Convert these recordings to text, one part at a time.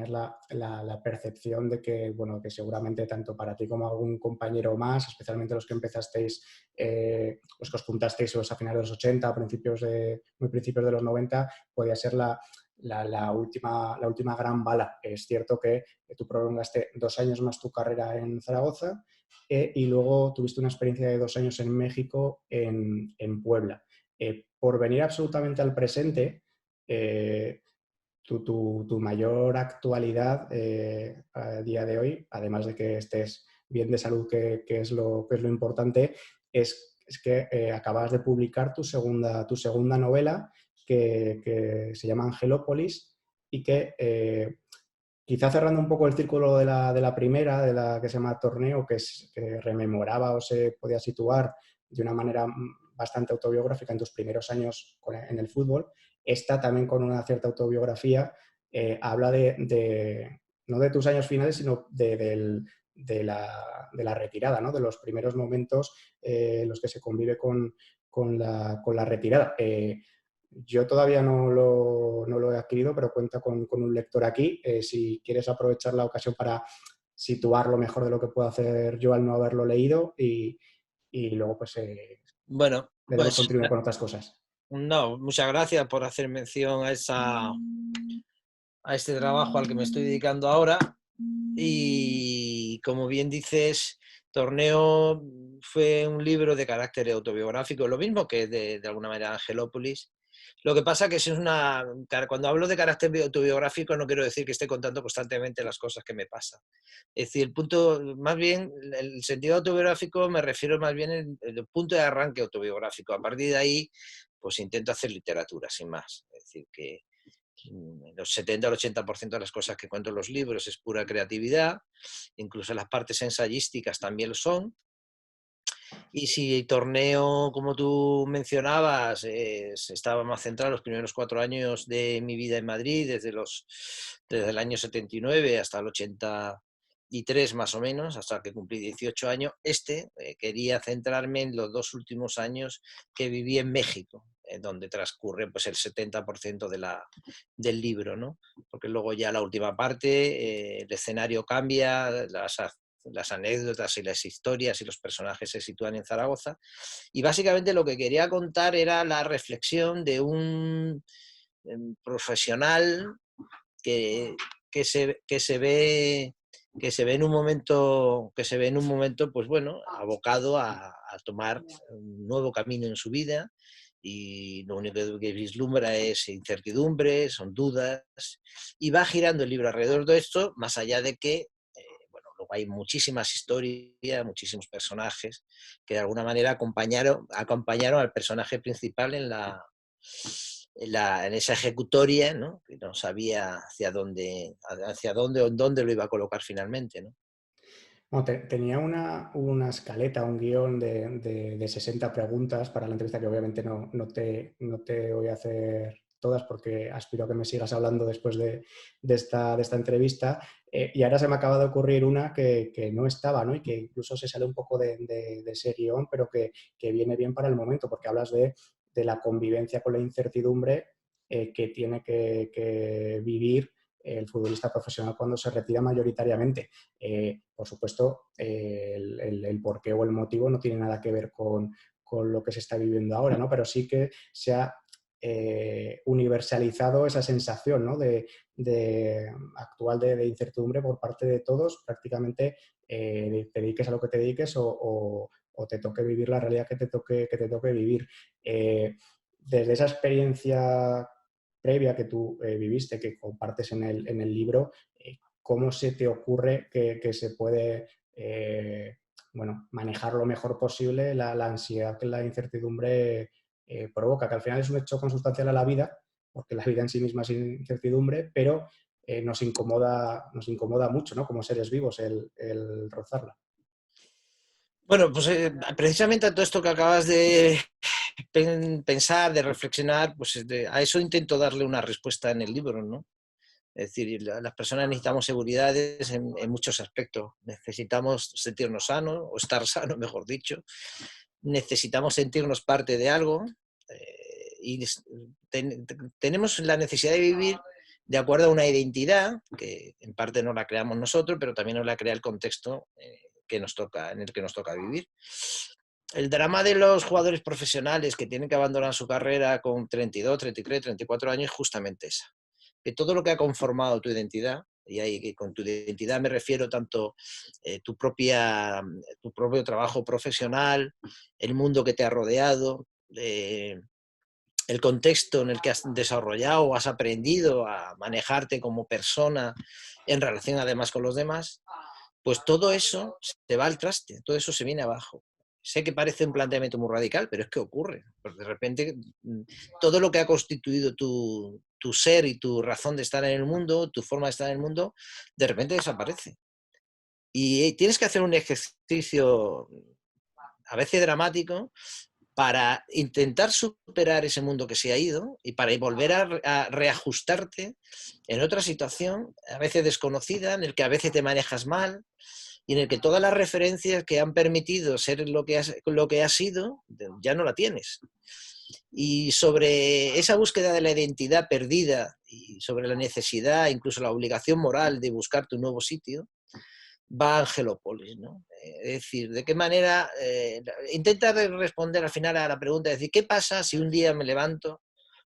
tenías la percepción de que, bueno, que seguramente tanto para ti como algún compañero más, especialmente los que empezasteis, los que os juntasteis a finales de los 80, muy principios de los 90, podía ser la última gran bala. Es cierto que tú prolongaste 2 años más tu carrera en Zaragoza y luego tuviste una experiencia de 2 años en México, en Puebla. Por venir absolutamente al presente, tu mayor actualidad a día de hoy, además de que estés bien de salud, que es lo importante, es que acabas de publicar tu segunda novela, que se llama Angelópolis, y que quizá cerrando un poco el círculo de la primera, de la que se llama Torneo, que rememoraba o se podía situar de una manera bastante autobiográfica en tus primeros años en el fútbol. Esta también, con una cierta autobiografía, habla no de tus años finales, sino de la retirada, ¿no? De los primeros momentos en los que se convive con la retirada. Yo todavía no lo he adquirido, pero cuenta con un lector aquí. Si quieres aprovechar la ocasión para situarlo mejor de lo que puedo hacer yo al no haberlo leído, y luego pues Bueno, le damos pues continuidad con otras cosas. no, muchas gracias por hacer mención a este trabajo al que me estoy dedicando ahora. Y como bien dices, Torneo fue un libro de carácter autobiográfico, lo mismo que de alguna manera Angelópolis. Lo que pasa que cuando hablo de carácter autobiográfico no quiero decir que esté contando constantemente las cosas que me pasan. Es decir, más bien, el sentido autobiográfico me refiero más bien el punto de arranque autobiográfico. A partir de ahí, pues intento hacer literatura, sin más. Es decir, que los 70 al 80% de las cosas que cuento en los libros es pura creatividad, incluso las partes ensayísticas también lo son. Y si Torneo, como tú mencionabas, estaba más centrado los primeros 4 años de mi vida en Madrid, desde el año 79 hasta el 83 más o menos, hasta que cumplí 18 años, quería centrarme en los 2 últimos años que viví en México, donde transcurre pues, el 70% del libro, ¿no? Porque luego ya la última parte, el escenario cambia, las anécdotas y las historias y los personajes se sitúan en Zaragoza. Y básicamente lo que quería contar era la reflexión de un profesional que, que se ve en un momento, pues bueno, abocado a tomar un nuevo camino en su vida, y lo único que vislumbra es incertidumbre, son dudas, y va girando el libro alrededor de esto, más allá de que bueno, luego hay muchísimas historias, muchísimos personajes que de alguna manera acompañaron al personaje principal en esa ejecutoria, ¿no? Que no sabía hacia dónde o en dónde lo iba a colocar finalmente, ¿no? No, tenía una escaleta, un guión de 60 preguntas para la entrevista, que obviamente no te voy a hacer todas, porque aspiro a que me sigas hablando después de esta entrevista. Y ahora se me acaba de ocurrir una que no estaba, ¿no? Y que incluso se sale un poco de ese guión, pero que viene bien para el momento, porque hablas de la convivencia con la incertidumbre que tiene que vivir el futbolista profesional cuando se retira mayoritariamente. Por supuesto, el porqué o el motivo no tiene nada que ver con lo que se está viviendo ahora, ¿no? Pero sí que se ha universalizado esa sensación, ¿no? Actual de incertidumbre por parte de todos, prácticamente, te dediques a lo que te dediques o te toque vivir la realidad que te toque vivir. Desde esa experiencia previa que tú viviste, que compartes en el libro, ¿cómo se te ocurre que se puede manejar lo mejor posible la ansiedad que la incertidumbre provoca? Que al final es un hecho consustancial a la vida, porque la vida en sí misma es incertidumbre, pero nos incomoda mucho, ¿no? Como seres vivos, el rozarla. Bueno, pues precisamente a todo esto que acabas de pensar, de reflexionar, pues a eso intento darle una respuesta en el libro, ¿no? Es decir, las personas necesitamos seguridades en muchos aspectos. Necesitamos sentirnos sanos, o estar sanos, mejor dicho. Necesitamos sentirnos parte de algo, y tenemos la necesidad de vivir de acuerdo a una identidad, que en parte no la creamos nosotros, pero también nos la crea el contexto en el que nos toca vivir. El drama de los jugadores profesionales que tienen que abandonar su carrera con 32, 33, 34 años es justamente esa. Que todo lo que ha conformado tu identidad, y ahí con tu identidad me refiero tanto tu propio trabajo profesional, el mundo que te ha rodeado, el contexto en el que has desarrollado o has aprendido a manejarte como persona en relación además con los demás, pues todo eso se va al traste, todo eso se viene abajo. Sé que parece un planteamiento muy radical, pero es que ocurre. Pues de repente todo lo que ha constituido tu ser y tu razón de estar en el mundo, tu forma de estar en el mundo, de repente desaparece. Y tienes que hacer un ejercicio a veces dramático para intentar superar ese mundo que se ha ido y para volver a reajustarte en otra situación, a veces desconocida, en el que a veces te manejas mal y en el que todas las referencias que han permitido ser lo que has sido, ya no la tienes. Y sobre esa búsqueda de la identidad perdida y sobre la necesidad, incluso la obligación moral de buscar tu nuevo sitio, va Angelópolis, ¿no? Es decir, de qué manera intenta responder al final a la pregunta, es decir, ¿qué pasa si un día me levanto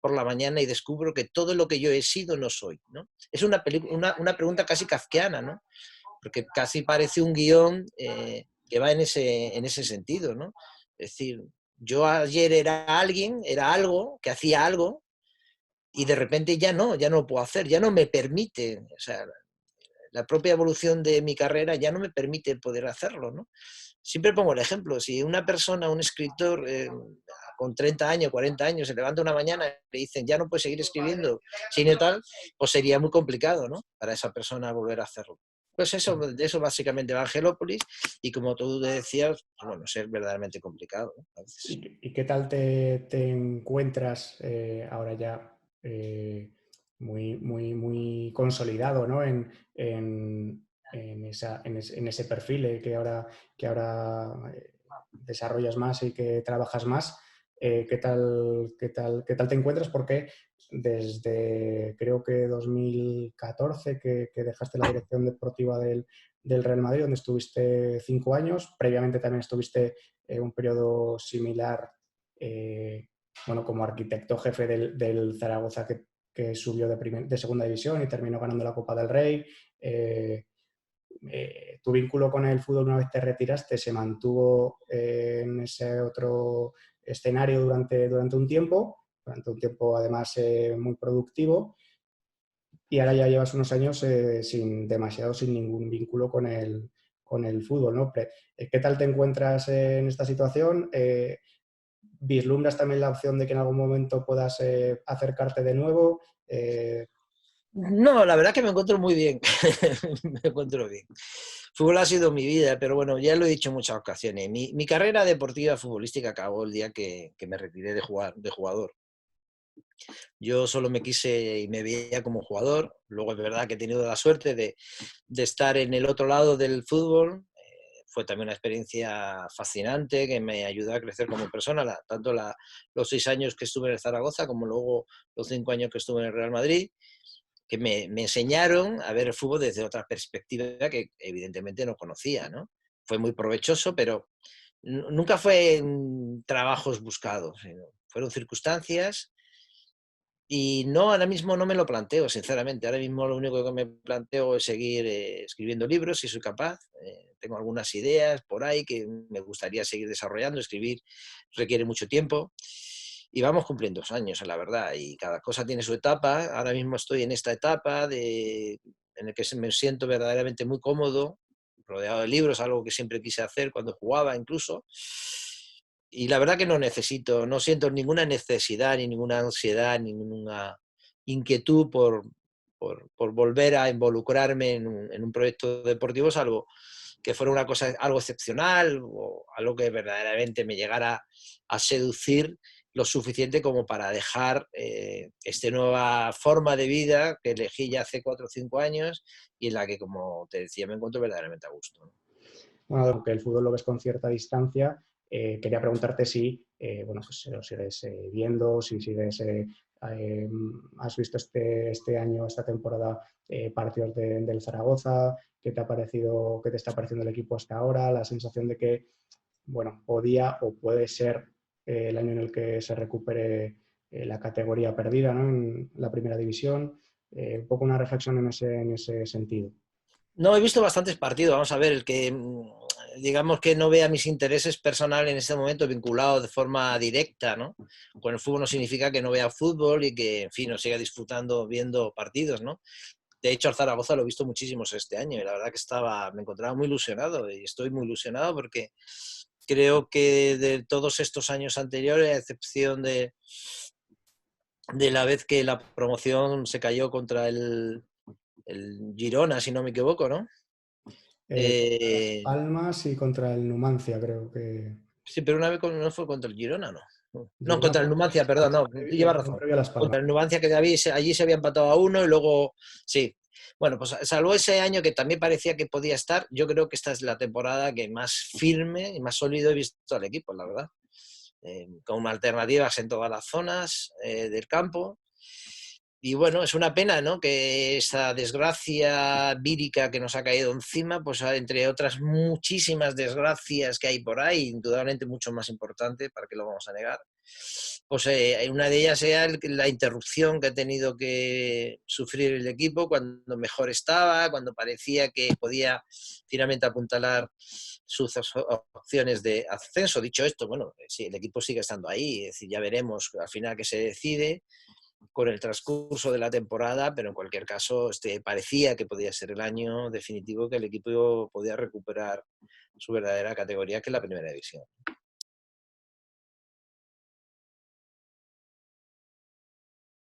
por la mañana y descubro que todo lo que yo he sido no soy, ¿no? Es una pregunta casi kafkiana, ¿no? Porque casi parece un guión que va en ese sentido, ¿no? Es decir, yo ayer era alguien, era algo, que hacía algo, y de repente ya no lo puedo hacer, ya no me permite, o sea, la propia evolución de mi carrera ya no me permite poder hacerlo, ¿no? Siempre pongo el ejemplo, si una persona, un escritor con 30 años, 40 años, se levanta una mañana y le dicen ya no puedes seguir escribiendo, sino tal, pues sería muy complicado, ¿no? Para esa persona volver a hacerlo. Pues eso, de eso básicamente va Angelópolis y como tú decías, pues bueno, es verdaderamente complicado, ¿no? A veces. ¿Y qué tal te encuentras ahora ya muy consolidado, ¿no? En ese perfil que ahora desarrollas más y que trabajas más? ¿Qué tal te encuentras? Porque desde creo que 2014 que dejaste la dirección deportiva del Real Madrid, donde estuviste 5 años, previamente también estuviste un periodo similar, bueno, como arquitecto jefe del Zaragoza que subió de segunda división y terminó ganando la Copa del Rey. Tu vínculo con el fútbol, una vez te retiraste, se mantuvo en ese otro escenario durante un tiempo además muy productivo, y ahora ya llevas unos años sin ningún vínculo con el fútbol, ¿no? ¿Qué tal te encuentras en esta situación? ¿Vislumbras también la opción de que en algún momento puedas acercarte de nuevo? No, la verdad que me encuentro muy bien. Me encuentro bien. Fútbol ha sido mi vida, pero bueno, ya lo he dicho en muchas ocasiones. Mi carrera deportiva futbolística acabó el día que me retiré de jugador. Yo solo me quise y me veía como jugador. Luego es verdad que he tenido la suerte de estar en el otro lado del fútbol. Fue también una experiencia fascinante que me ayudó a crecer como persona, tanto los 6 años que estuve en el Zaragoza como luego los 5 años que estuve en el Real Madrid, que me enseñaron a ver el fútbol desde otra perspectiva que evidentemente no conocía, ¿no? Fue muy provechoso, pero nunca fue trabajos buscados, fueron circunstancias. Y no, ahora mismo no me lo planteo, sinceramente. Ahora mismo lo único que me planteo es seguir escribiendo libros, si soy capaz. Tengo algunas ideas por ahí que me gustaría seguir desarrollando. Escribir requiere mucho tiempo. Y vamos cumpliendo años, la verdad. Y cada cosa tiene su etapa. Ahora mismo estoy en esta etapa en la que me siento verdaderamente muy cómodo, rodeado de libros, algo que siempre quise hacer cuando jugaba incluso. Y la verdad que no siento ninguna necesidad, ni ninguna ansiedad, ni ninguna inquietud por volver a involucrarme en un proyecto deportivo, salvo que fuera una cosa, algo excepcional o algo que verdaderamente me llegara a seducir lo suficiente como para dejar esta nueva forma de vida que elegí ya hace 4 o 5 años y en la que, como te decía, me encuentro verdaderamente a gusto, ¿no? Bueno, aunque el fútbol lo ves con cierta distancia, quería preguntarte si, bueno, pues si lo sigues viendo, si sigues ¿Has visto este año, esta temporada, partidos del Zaragoza? ¿Qué te ha parecido, qué te está pareciendo el equipo hasta ahora? La sensación de que, bueno, podía o puede ser el año en el que se recupere la categoría perdida, ¿no? En la primera división. Un poco una reflexión en ese sentido. No, he visto bastantes partidos. Vamos a ver, el que digamos que no vea mis intereses personales en este momento vinculados de forma directa, ¿no? Con el fútbol no significa que no vea fútbol y que, en fin, no siga disfrutando viendo partidos, ¿no? De hecho, al Zaragoza lo he visto muchísimos este año y la verdad que me encontraba muy ilusionado y estoy muy ilusionado porque creo que de todos estos años anteriores, a excepción de la vez que la promoción se cayó contra el Girona, si no me equivoco, ¿no? Contra Las Eh, Palmas y contra el Numancia, creo que. sí, pero una vez no fue contra el Girona, ¿no? No, Girona contra el fue Numancia, perdón, no, lleva edición razón. previa a Las Palmas. Contra el Numancia, que allí se había empatado a uno y luego, sí. Bueno, pues salvo ese año que también parecía que podía estar, yo creo que esta es la temporada que más firme y más sólido he visto al equipo, la verdad. Con alternativas en todas las zonas del campo. Y bueno, es una pena, ¿no? Que esa desgracia vírica que nos ha caído encima, pues entre otras muchísimas desgracias que hay por ahí, indudablemente mucho más importante, ¿para qué lo vamos a negar? Pues una de ellas sea la interrupción que ha tenido que sufrir el equipo cuando mejor estaba, cuando parecía que podía finalmente apuntalar sus opciones de ascenso. Dicho esto, bueno, sí, el equipo sigue estando ahí, es decir, ya veremos al final qué se decide con el transcurso de la temporada, pero en cualquier caso parecía que podía ser el año definitivo que el equipo podía recuperar su verdadera categoría, que es la primera división.